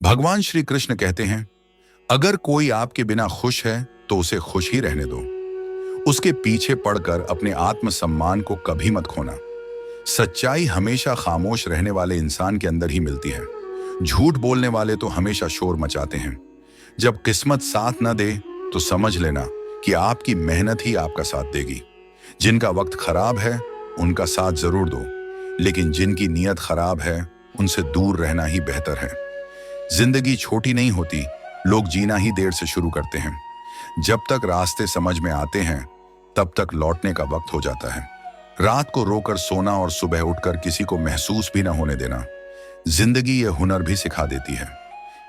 भगवान श्री कृष्ण कहते हैं, अगर कोई आपके बिना खुश है तो उसे खुश ही रहने दो। उसके पीछे पड़कर अपने आत्मसम्मान को कभी मत खोना। सच्चाई हमेशा खामोश रहने वाले इंसान के अंदर ही मिलती है। झूठ बोलने वाले तो हमेशा शोर मचाते हैं। जब किस्मत साथ न दे तो समझ लेना कि आपकी मेहनत ही आपका साथ देगी। जिनका वक्त खराब है उनका साथ जरूर दो, लेकिन जिनकी नीयत खराब है उनसे दूर रहना ही बेहतर है। जिंदगी छोटी नहीं होती, लोग जीना ही देर से शुरू करते हैं। जब तक रास्ते समझ में आते हैं तब तक लौटने का वक्त हो जाता है। रात को रोकर सोना और सुबह उठकर किसी को महसूस भी ना होने देना। जिंदगी ये हुनर भी सिखा देती है।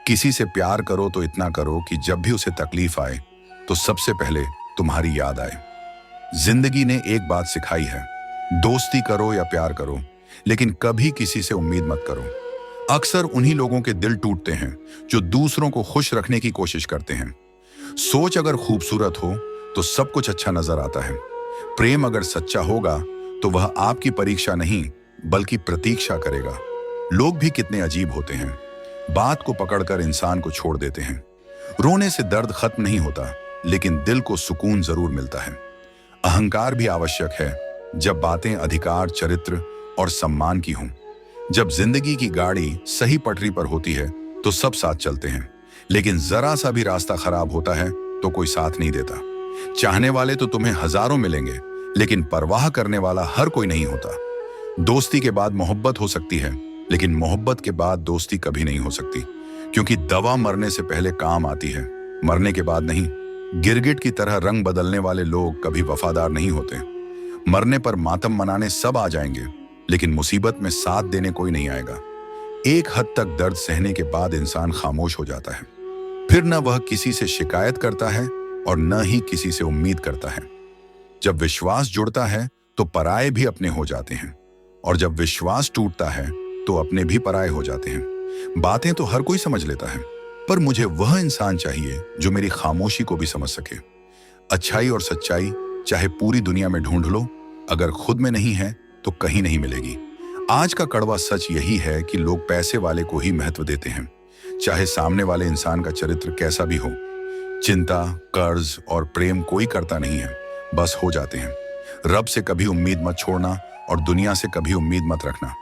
किसी से प्यार करो तो इतना करो कि जब भी उसे तकलीफ आए तो सबसे पहले तुम्हारी याद आए। जिंदगी ने एक बात सिखाई है, दोस्ती करो या प्यार करो, लेकिन कभी किसी से उम्मीद मत करो। अक्सर उन्हीं लोगों के दिल टूटते हैं जो दूसरों को खुश रखने की कोशिश करते हैं। सोच अगर खूबसूरत हो तो सब कुछ अच्छा नजर आता है। प्रेम अगर सच्चा होगा तो वह आपकी परीक्षा नहीं बल्कि प्रतीक्षा करेगा। लोग भी कितने अजीब होते हैं, बात को पकड़कर इंसान को छोड़ देते हैं। रोने से दर्द खत्म नहीं होता, लेकिन दिल को सुकून जरूर मिलता है। अहंकार भी आवश्यक है जब बातें अधिकार, चरित्र और सम्मान की हों। जब जिंदगी की गाड़ी सही पटरी पर होती है तो सब साथ चलते हैं, लेकिन जरा सा भी रास्ता खराब होता है तो कोई साथ नहीं देता। चाहने वाले तो तुम्हें हजारों मिलेंगे, लेकिन परवाह करने वाला हर कोई नहीं होता। दोस्ती के बाद मोहब्बत हो सकती है, लेकिन मोहब्बत के बाद दोस्ती कभी नहीं हो सकती, क्योंकि दवा मरने से पहले काम आती है, मरने के बाद नहीं। गिरगिट की तरह रंग बदलने वाले लोग कभी वफादार नहीं होते। मरने पर मातम मनाने सब आ जाएंगे, लेकिन मुसीबत में साथ देने कोई नहीं आएगा। एक हद तक दर्द सहने के बाद इंसान खामोश हो जाता है। फिर न वह किसी से शिकायत करता है और न ही किसी से उम्मीद करता है। जब विश्वास जुड़ता है तो पराये भी अपने हो जाते हैं, और जब विश्वास टूटता है तो अपने भी पराये हो जाते हैं। बातें तो हर कोई समझ लेता है, पर मुझे वह इंसान चाहिए जो मेरी खामोशी को भी समझ सके। अच्छाई और सच्चाई चाहे पूरी दुनिया में ढूंढ लो, अगर खुद में नहीं है तो कहीं नहीं मिलेगी। आज का कड़वा सच यही है कि लोग पैसे वाले को ही महत्व देते हैं, चाहे सामने वाले इंसान का चरित्र कैसा भी हो। चिंता, कर्ज और प्रेम कोई करता नहीं है, बस हो जाते हैं। रब से कभी उम्मीद मत छोड़ना और दुनिया से कभी उम्मीद मत रखना।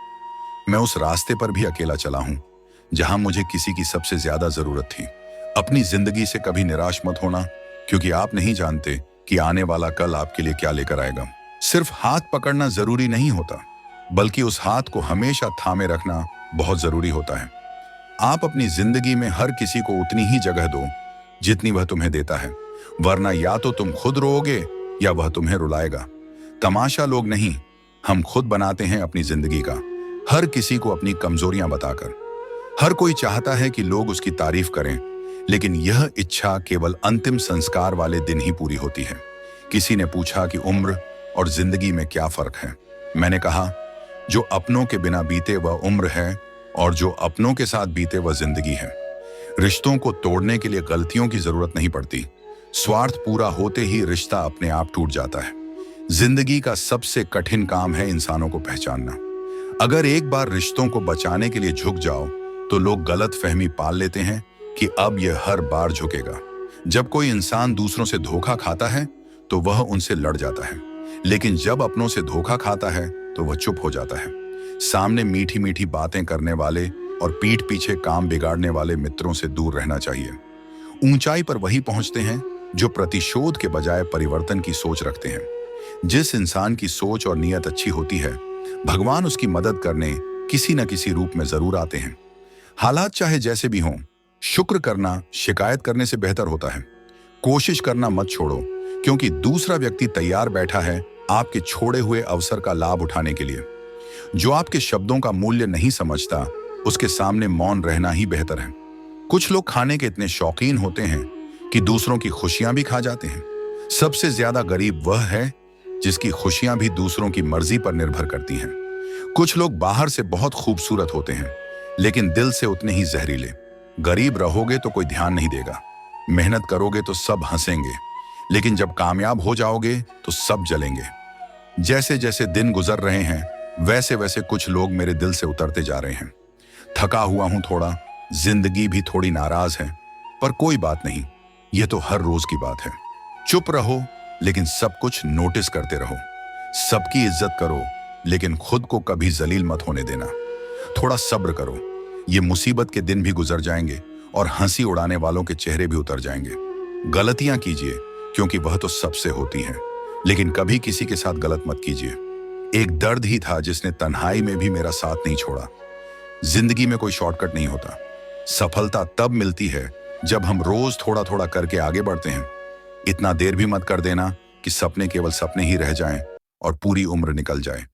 मैं उस रास्ते पर भी अकेला चला हूं जहां मुझे किसी की सबसे ज्यादा जरूरत थी। अपनी जिंदगी से कभी निराश मत होना, क्योंकि आप नहीं जानते कि आने वाला कल आपके लिए क्या लेकर आएगा। सिर्फ हाथ पकड़ना जरूरी नहीं होता, बल्कि उस हाथ को हमेशा थामे रखना बहुत जरूरी होता है। आप अपनी जिंदगी में हर किसी को उतनी ही जगह दो जितनी वह तुम्हें देता है, वरना या तो तुम खुद रोओगे या वह तुम्हें रुलाएगा। तमाशा लोग नहीं, हम खुद बनाते हैं अपनी जिंदगी का, हर किसी को अपनी कमजोरियां बताकर। हर कोई चाहता है कि लोग उसकी तारीफ करें, लेकिन यह इच्छा केवल अंतिम संस्कार वाले दिन ही पूरी होती है। किसी ने पूछा कि उम्र और जिंदगी में क्या फर्क है। मैंने कहा, जो अपनों के बिना बीते वह उम्र है, और जो अपनों के साथ बीते वह जिंदगी है। रिश्तों को तोड़ने के लिए गलतियों की जरूरत नहीं पड़ती, स्वार्थ पूरा होते ही रिश्ता अपने आप टूट जाता है। जिंदगी का सबसे कठिन काम है इंसानों को पहचानना। अगर एक बार रिश्तों को बचाने के लिए झुक जाओ तो लोग गलत फहमी पाल लेते हैं कि अब यह हर बार झुकेगा। जब कोई इंसान दूसरों से धोखा खाता है तो वह उनसे लड़ जाता है, लेकिन जब अपनों से धोखा खाता है तो वह चुप हो जाता है। सामने मीठी मीठी बातें करने वाले और पीठ पीछे काम बिगाड़ने वाले मित्रों से दूर रहना चाहिए। ऊंचाई पर वही पहुंचते हैं जो प्रतिशोध के बजाय परिवर्तन की सोच रखते हैं। जिस इंसान की सोच और नीयत अच्छी होती है, भगवान उसकी मदद करने किसी न किसी रूप में जरूर आते हैं। हालात चाहे जैसे भी हों, शुक्र करना शिकायत करने से बेहतर होता है। कोशिश करना मत छोड़ो, क्योंकि दूसरा व्यक्ति तैयार बैठा है आपके छोड़े हुए अवसर का लाभ उठाने के लिए। जो आपके शब्दों का मूल्य नहीं समझता, उसके सामने मौन रहना ही बेहतर है। कुछ लोग खाने के इतने शौकीन होते हैं कि दूसरों की खुशियां भी खा जाते हैं। सबसे ज्यादा गरीब वह है जिसकी खुशियां भी दूसरों की मर्जी पर निर्भर करती हैं। कुछ लोग बाहर से बहुत खूबसूरत होते हैं, लेकिन दिल से उतने ही जहरीले। गरीब रहोगे तो कोई ध्यान नहीं देगा, मेहनत करोगे तो सब हंसेंगे, लेकिन जब कामयाब हो जाओगे तो सब जलेंगे। जैसे जैसे दिन गुजर रहे हैं, वैसे वैसे कुछ लोग मेरे दिल से उतरते जा रहे हैं। थका हुआ हूं थोड़ा, जिंदगी भी थोड़ी नाराज है, पर कोई बात नहीं, यह तो हर रोज की बात है। चुप रहो, लेकिन सब कुछ नोटिस करते रहो। सबकी इज्जत करो, लेकिन खुद को कभी जलील मत होने देना। थोड़ा सब्र करो, ये मुसीबत के दिन भी गुजर जाएंगे और हंसी उड़ाने वालों के चेहरे भी उतर जाएंगे। गलतियां कीजिए, क्योंकि वह तो सबसे होती हैं, लेकिन कभी किसी के साथ गलत मत कीजिए। एक दर्द ही था जिसने तन्हाई में भी मेरा साथ नहीं छोड़ा। जिंदगी में कोई शॉर्टकट नहीं होता। सफलता तब मिलती है जब हम रोज थोड़ा थोड़ा करके आगे बढ़ते हैं। इतना देर भी मत कर देना कि सपने केवल सपने ही रह जाएं और पूरी उम्र निकल जाए।